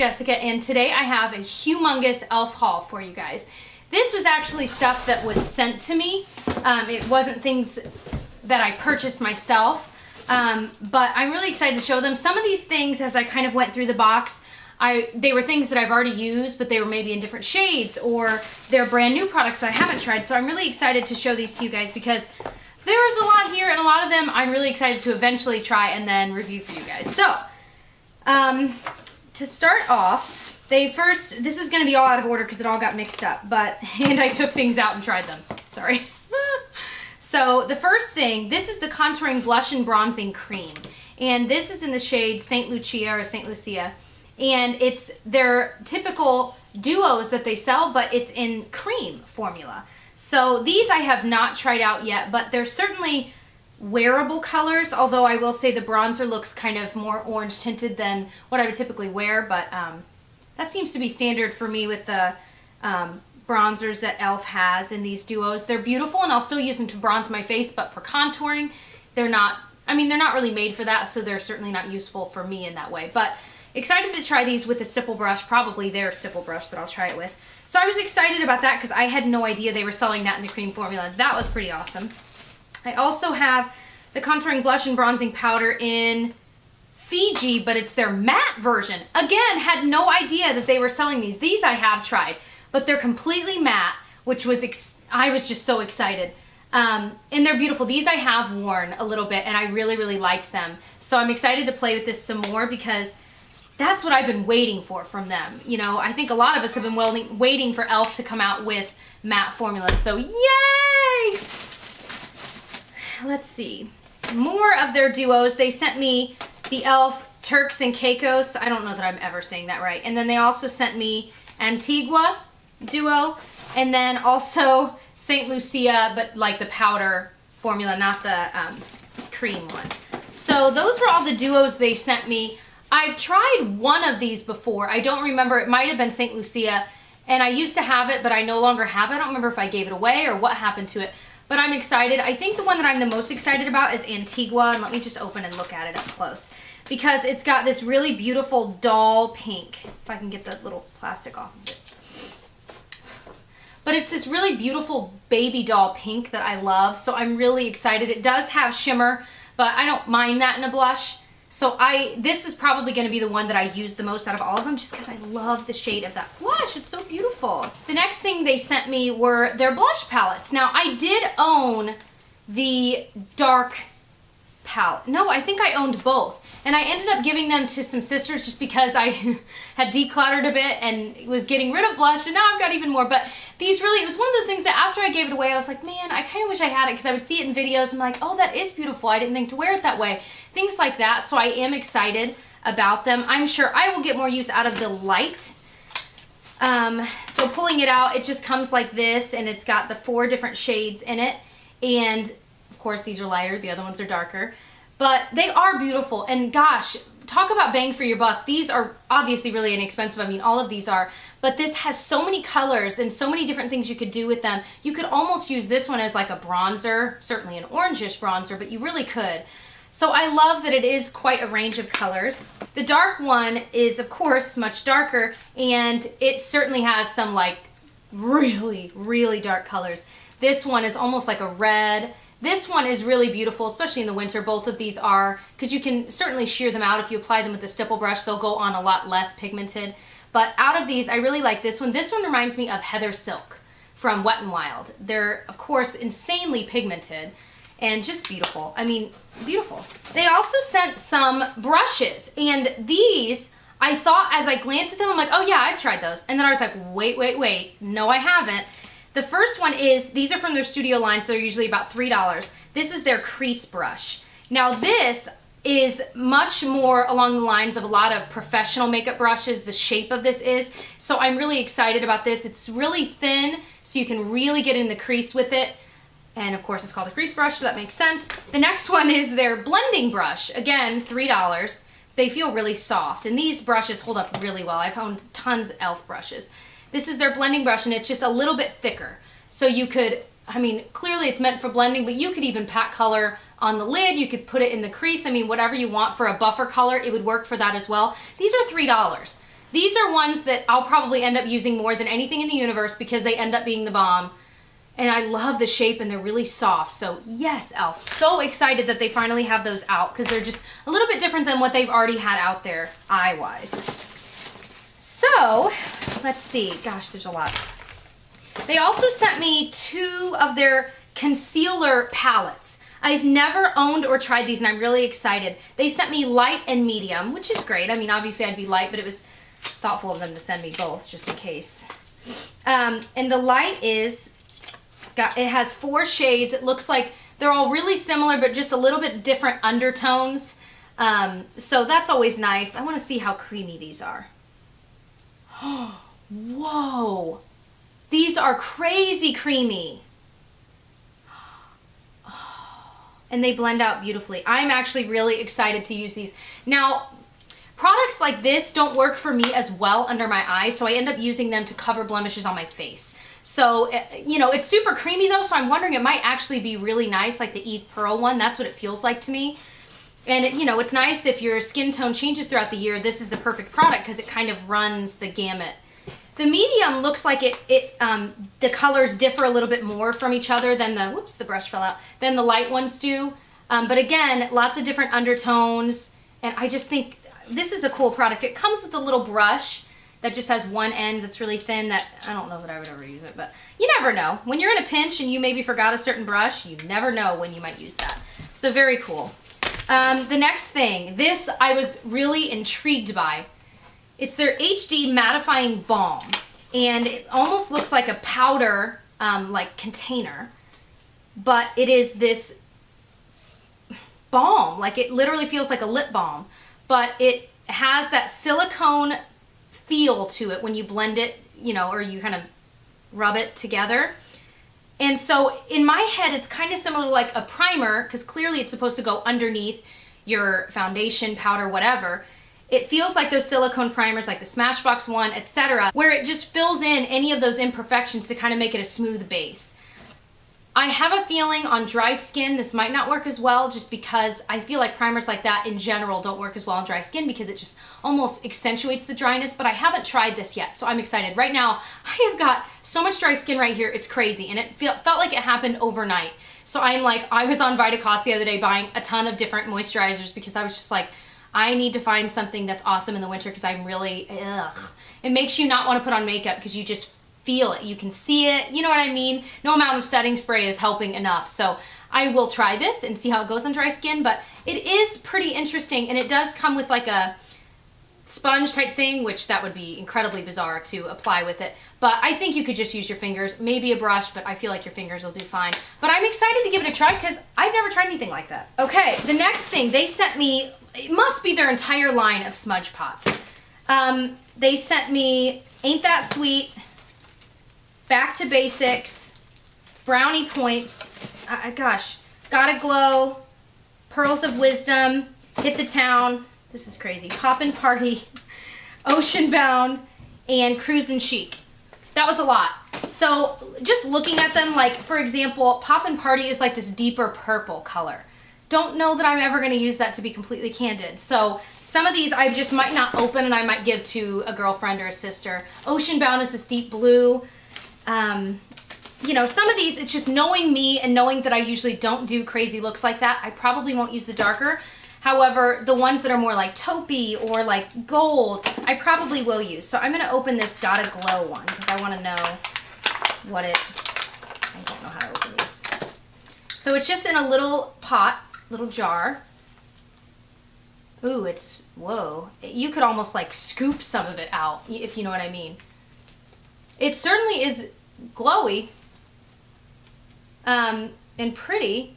Jessica, and today I have a humongous e.l.f. haul for you guys. This was actually stuff that was sent to me. It wasn't things that I purchased myself, but I'm really excited to show them. Some of these things, as I kind of went through the box, they were things that I've already used, but they were maybe in different shades, or they're brand new products that I haven't tried. So I'm really excited to show these to you guys because there is a lot here, and a lot of them I'm really excited to eventually try and then review for you guys. So, to start off, this is going to be all out of order because it all got mixed up, and I took things out and tried them. Sorry. So the first thing, this is the Contouring Blush and Bronzing Cream, and this is in the shade St. Lucia or St. Lucia, and it's their typical duos that they sell, but it's in cream formula. So these I have not tried out yet, but they're certainly wearable colors, although I will say the bronzer looks kind of more orange tinted than what I would typically wear, but that seems to be standard for me with the bronzers that e.l.f. has in these duos. They're beautiful, and I'll still use them to bronze my face, but for contouring, they're not really made for that, so they're certainly not useful for me in that way. But excited to try these with a stipple brush, probably their stipple brush that I'll try it with. So I was excited about that because I had no idea they were selling that in the cream formula. That was pretty awesome. I also have the Contouring Blush and Bronzing Powder in Fiji, but it's their matte version. Again, had no idea that they were selling these. These I have tried, but they're completely matte, which was, I was just so excited. And they're beautiful. These I have worn a little bit, and I really, really liked them. So I'm excited to play with this some more because that's what I've been waiting for from them. You know, I think a lot of us have been waiting for e.l.f. to come out with matte formulas, so yay! Let's see. More of their duos. They sent me the e.l.f. Turks and Caicos. I don't know that I'm ever saying that right. And then they also sent me Antigua duo, and then also St. Lucia, but like the powder formula, not the cream one. So those were all the duos they sent me. I've tried one of these before. I don't remember. It might have been St. Lucia, and I used to have it, but I no longer have it. I don't remember if I gave it away or what happened to it, but I'm excited. I think the one that I'm the most excited about is Antigua, and let me just open and look at it up close because it's got this really beautiful doll pink. If I can get the little plastic off of it. But it's this really beautiful baby doll pink that I love, so I'm really excited. It does have shimmer, but I don't mind that in a blush. So this is probably going to be the one that I use the most out of all of them just because I love the shade of that blush. It's so beautiful. The next thing they sent me were their blush palettes. Now, I did own the dark palette. No, I think I owned both. And I ended up giving them to some sisters just because I had decluttered a bit and was getting rid of blush, and now I've got even more. But these really, it was one of those things that after I gave it away, I was like, man, I kind of wish I had it because I would see it in videos and I'm like, oh, that is beautiful. I didn't think to wear it that way. Things like that. So I am excited about them. I'm sure I will get more use out of the light. So pulling it out, it just comes like this, and it's got the 4 different shades in it. And of course, these are lighter. The other ones are darker. But they are beautiful, and gosh, talk about bang for your buck. These are obviously really inexpensive. I mean, all of these are, but this has so many colors and so many different things you could do with them. You could almost use this one as like a bronzer, certainly an orangish bronzer, but you really could. So I love that it is quite a range of colors. The dark one is, of course, much darker, and it certainly has some like really, really dark colors. This one is almost like a red. This one is really beautiful, especially in the winter. Both of these are, because you can certainly shear them out. If you apply them with a stipple brush, they'll go on a lot less pigmented. But out of these, I really like this one. This one reminds me of Heather Silk from Wet n Wild. They're, of course, insanely pigmented and just beautiful. I mean, beautiful. They also sent some brushes, and these, I thought as I glanced at them, I'm like, oh yeah, I've tried those. And then I was like, wait, no, I haven't. The first one is, these are from their studio lines. They're usually about $3. This is their crease brush. Now this is much more along the lines of a lot of professional makeup brushes, the shape of this is. So I'm really excited about this. It's really thin, so you can really get in the crease with it. And of course it's called a crease brush, so that makes sense. The next one is their blending brush. Again, $3. They feel really soft, and these brushes hold up really well. I've owned tons of e.l.f. brushes. This is their blending brush, and it's just a little bit thicker. So you could, I mean, clearly it's meant for blending, but you could even pack color on the lid. You could put it in the crease. I mean, whatever you want for a buffer color, it would work for that as well. These are $3. These are ones that I'll probably end up using more than anything in the universe because they end up being the bomb. And I love the shape and they're really soft. So yes, e.l.f. So excited that they finally have those out because they're just a little bit different than what they've already had out there eye-wise. So let's see. Gosh, there's a lot. They also sent me 2 of their concealer palettes. I've never owned or tried these and I'm really excited. They sent me light and medium, which is great. I mean, obviously I'd be light, but it was thoughtful of them to send me both just in case. And the light is, it has 4 shades. It looks like they're all really similar, but just a little bit different undertones. So that's always nice. I want to see how creamy these are. Whoa. These are crazy creamy. And they blend out beautifully. I'm actually really excited to use these. Now, products like this don't work for me as well under my eyes, so I end up using them to cover blemishes on my face. So, you know, it's super creamy though, so I'm wondering it might actually be really nice, like the Eve Pearl one. That's what it feels like to me. And, you know, it's nice if your skin tone changes throughout the year. This is the perfect product because it kind of runs the gamut. The medium looks like the colors differ a little bit more from each other than the, whoops, the brush fell out, than the light ones do. But again, lots of different undertones. And I just think this is a cool product. It comes with a little brush that just has one end that's really thin that, I don't know that I would ever use it, but you never know. When you're in a pinch and you maybe forgot a certain brush, you never know when you might use that. So very cool. The next thing, this I was really intrigued by. It's their HD mattifying balm, and it almost looks like a powder like container, but it is this balm. Like it literally feels like a lip balm, but it has that silicone feel to it when you blend it, you know, or you kind of rub it together. And so in my head, it's kind of similar to like a primer, because clearly it's supposed to go underneath your foundation, powder, whatever. It feels like those silicone primers like the Smashbox one, etc., where it just fills in any of those imperfections to kind of make it a smooth base. I have a feeling on dry skin this might not work as well, just because I feel like primers like that in general don't work as well on dry skin because it just almost accentuates the dryness, but I haven't tried this yet, so I'm excited. Right now, I have got so much dry skin right here, it's crazy, and it felt like it happened overnight. So I'm like, I was on Vitacost the other day buying a ton of different moisturizers because I was just like, I need to find something that's awesome in the winter because I'm really, It makes you not want to put on makeup because you just feel it. You can see it. You know what I mean? No amount of setting spray is helping enough. So I will try this and see how it goes on dry skin, but it is pretty interesting, and it does come with like a sponge type thing, which that would be incredibly bizarre to apply with it. But I think you could just use your fingers, maybe a brush, but I feel like your fingers will do fine. But I'm excited to give it a try because I've never tried anything like that. Okay, the next thing they sent me, it must be their entire line of smudge pots. They sent me Ain't That Sweet, Back to Basics, Brownie Points, gosh, Gotta Glow, Pearls of Wisdom, Hit the Town, this is crazy, Poppin' Party, Ocean Bound, and Cruisin' Chic. That was a lot. So just looking at them, like for example, Poppin' Party is like this deeper purple color. Don't know that I'm ever going to use that, to be completely candid. So some of these I just might not open and I might give to a girlfriend or a sister. Ocean Bound is this deep blue. You know, some of these, it's just knowing me and knowing that I usually don't do crazy looks like that, I probably won't use the darker. However, the ones that are more like taupey or like gold, I probably will use. So I'm going to open this Gotta Glow one because I want to know what it, I don't know how to open these. So it's just in a little pot, little jar. Ooh, it's, whoa. You could almost like scoop some of it out, if you know what I mean. It certainly is glowy and pretty.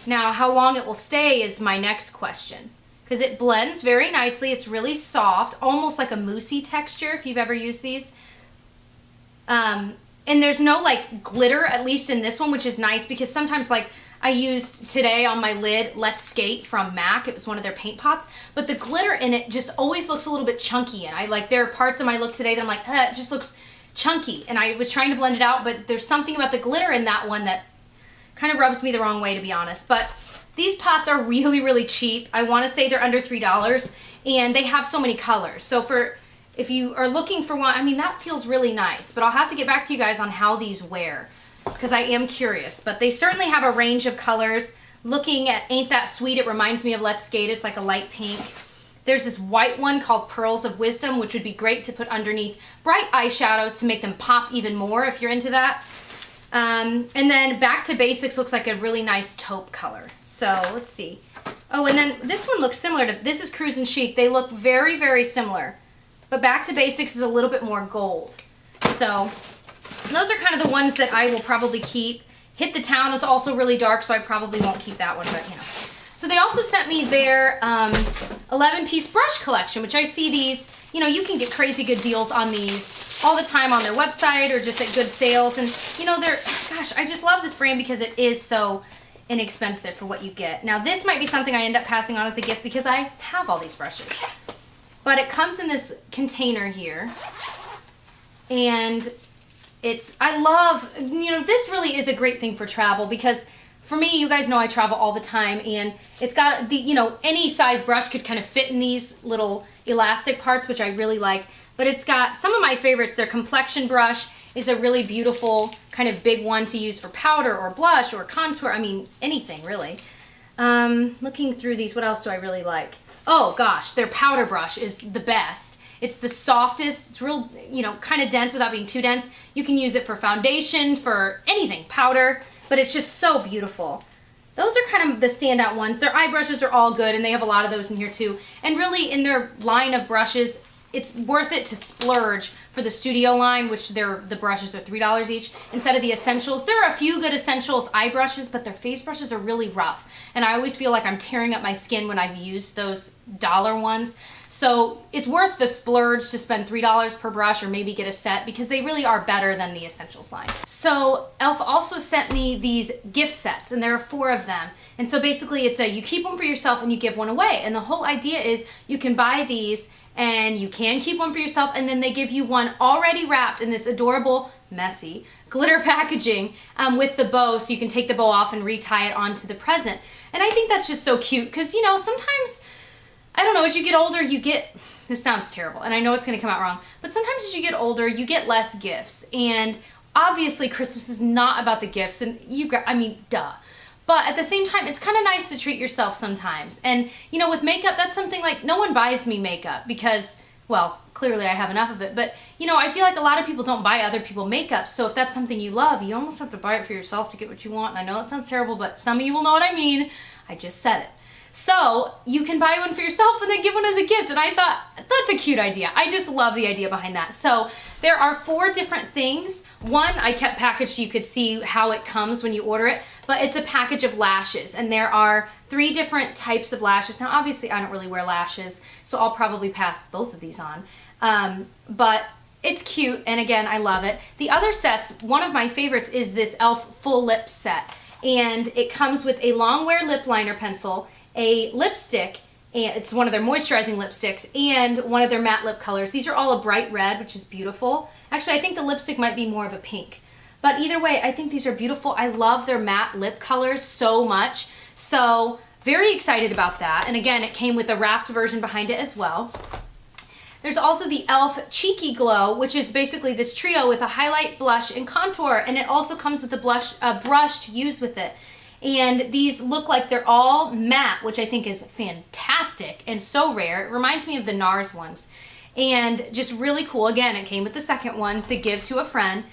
Now, how long it will stay is my next question, because it blends very nicely. It's really soft, almost like a moussey texture if you've ever used these. And there's no like glitter, at least in this one, which is nice because sometimes like I used today on my lid Let's Skate from MAC. It was one of their paint pots, but the glitter in it just always looks a little bit chunky, and I like, there are parts of my look today that I'm like, it just looks chunky, and I was trying to blend it out, but there's something about the glitter in that one that kind of rubs me the wrong way, to be honest. But these pots are really, really cheap. I want to say they're under $3, and they have so many colors. So for if you are looking for one, I mean, that feels really nice, but I'll have to get back to you guys on how these wear because I am curious. But they certainly have a range of colors. Looking at Ain't That Sweet, it reminds me of Let's Skate. It's like a light pink. There's this white one called Pearls of Wisdom, which would be great to put underneath bright eyeshadows to make them pop even more if you're into that. And then Back to Basics looks like a really nice taupe color. So let's see. Oh, and then this one looks similar to, this is Cruisin' Chic. They look very, very similar. But Back to Basics is a little bit more gold. So those are kind of the ones that I will probably keep. Hit the Town is also really dark, so I probably won't keep that one, but you know. So they also sent me their 11-piece brush collection, which I see these, you know, you can get crazy good deals on these all the time on their website or just at good sales. And, you know, they're, gosh, I just love this brand because it is so inexpensive for what you get. Now, this might be something I end up passing on as a gift because I have all these brushes. But it comes in this container here. And it's, I love, you know, this really is a great thing for travel because for me, you guys know I travel all the time and it's got the, you know, any size brush could kind of fit in these little elastic parts, which I really like. But it's got some of my favorites. Their complexion brush is a really beautiful kind of big one to use for powder or blush or contour. I mean, anything really. Looking through these, what else do I really like? Oh gosh, their powder brush is the best. It's the softest. It's real, you know, kind of dense without being too dense. You can use it for foundation, for anything, powder, but it's just so beautiful. Those are kind of the standout ones. Their eye brushes are all good, and they have a lot of those in here too. And really, in their line of brushes, it's worth it to splurge for the studio line, which the brushes are $3 each, instead of the essentials. There are a few good essentials eye brushes, but their face brushes are really rough. And I always feel like I'm tearing up my skin when I've used those dollar ones. So it's worth the splurge to spend $3 per brush or maybe get a set because they really are better than the essentials line. So e.l.f. also sent me these gift sets, and there are 4 of them. And so basically it's you keep one for yourself and you give one away. And the whole idea is you can buy these and you can keep one for yourself, and then they give you one already wrapped in this adorable, messy glitter packaging with the bow, so you can take the bow off and retie it onto the present. And I think that's just so cute because, you know, sometimes, I don't know, as you get older, you get, this sounds terrible, and I know it's going to come out wrong, but sometimes as you get older, you get less gifts. And obviously Christmas is not about the gifts, and I mean, duh. But at the same time, it's kind of nice to treat yourself sometimes. And, you know, with makeup, that's something like, no one buys me makeup because, well, clearly I have enough of it. But, you know, I feel like a lot of people don't buy other people makeup. So if that's something you love, you almost have to buy it for yourself to get what you want. And I know that sounds terrible, but some of you will know what I mean. I just said it. So you can buy one for yourself and then give one as a gift. And I thought, that's a cute idea. I just love the idea behind that. So there are 4 different things. One I kept packaged so you could see how it comes when you order it, but it's a package of lashes. And there are 3 different types of lashes. Now, obviously I don't really wear lashes, so I'll probably pass both of these on. But it's cute, and again, I love it. The other sets, one of my favorites is this e.l.f. full lip set. And it comes with a long wear lip liner pencil, a lipstick, and it's one of their moisturizing lipsticks, and one of their matte lip colors. These are all a bright red, which is beautiful. Actually, I think the lipstick might be more of a pink. But either way, I think these are beautiful. I love their matte lip colors so much. So very excited about that. And again, it came with a wrapped version behind it as well. There's also the e.l.f. Cheeky Glow, which is basically this trio with a highlight, blush, and contour. And it also comes with a brush to use with it. And these look like they're all matte, which I think is fantastic and so rare. It reminds me of the NARS ones. And just really cool. Again, it came with the second one to give to a friend.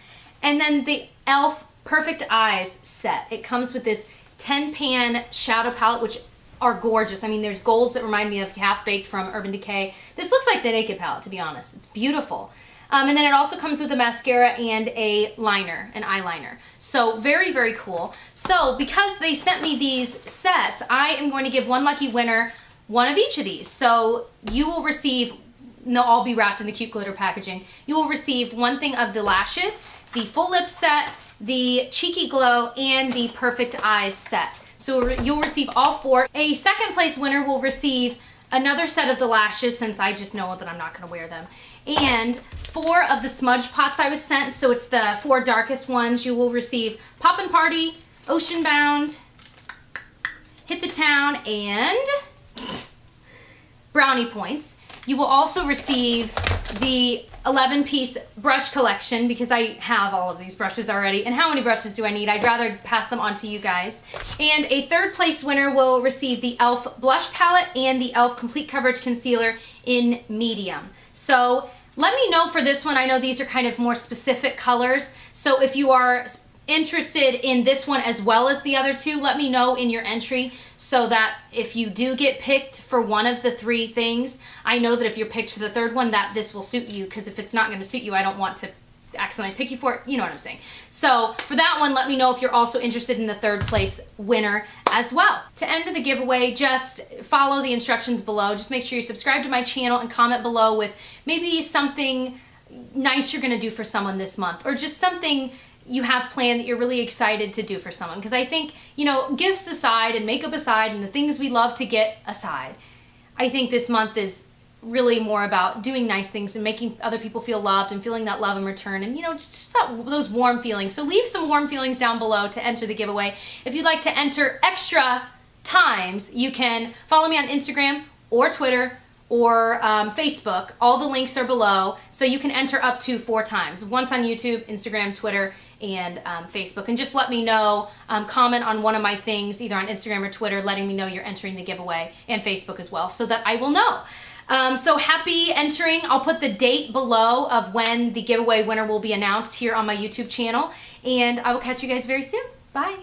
And then the e.l.f. Perfect Eyes set. It comes with this 10-pan shadow palette, which are gorgeous. I mean, there's golds that remind me of Half Baked from Urban Decay. This looks like the Naked palette, to be honest. It's beautiful. And then it also comes with a mascara and a liner, an eyeliner. So very, very cool. So because they sent me these sets, I am going to give one lucky winner one of each of these. So you will receive, they'll all be wrapped in the cute glitter packaging. You will receive one thing of the lashes, the full lip set, the Cheeky Glow, and the Perfect Eyes set. So you'll receive all 4. A second place winner will receive another set of the lashes, since I just know that I'm not going to wear them. And 4 of the smudge pots I was sent, so it's the 4 darkest ones. You will receive Poppin' Party, Ocean Bound, Hit the Town, and Brownie Points. You will also receive the 11-piece brush collection because I have all of these brushes already. And how many brushes do I need? I'd rather pass them on to you guys. And a third place winner will receive the e.l.f. blush palette and the e.l.f. Complete Coverage Concealer in medium. So let me know for this one. I know these are kind of more specific colors. So if you are interested in this one as well as the other two, let me know in your entry so that if you do get picked for one of the three things, I know that if you're picked for the third one that this will suit you, because if it's not going to suit you, I don't want to accidentally pick you for it. You know what I'm saying. So for that one, let me know if you're also interested in the third place winner as well. To enter the giveaway, just follow the instructions below. Just make sure you subscribe to my channel and comment below with maybe something nice you're going to do for someone this month, or just something you have planned that you're really excited to do for someone. Because I think, you know, gifts aside and makeup aside and the things we love to get aside, I think this month is really more about doing nice things and making other people feel loved and feeling that love in return, and, you know, just those warm feelings. So leave some warm feelings down below to enter the giveaway. If you'd like to enter extra times, you can follow me on Instagram or Twitter or Facebook. All the links are below, so you can enter up to 4 times. Once on YouTube, Instagram, Twitter, and Facebook. And just let me know, comment on one of my things, either on Instagram or Twitter, letting me know you're entering the giveaway, and Facebook as well, so that I will know. So happy entering. I'll put the date below of when the giveaway winner will be announced here on my YouTube channel, and I will catch you guys very soon. Bye.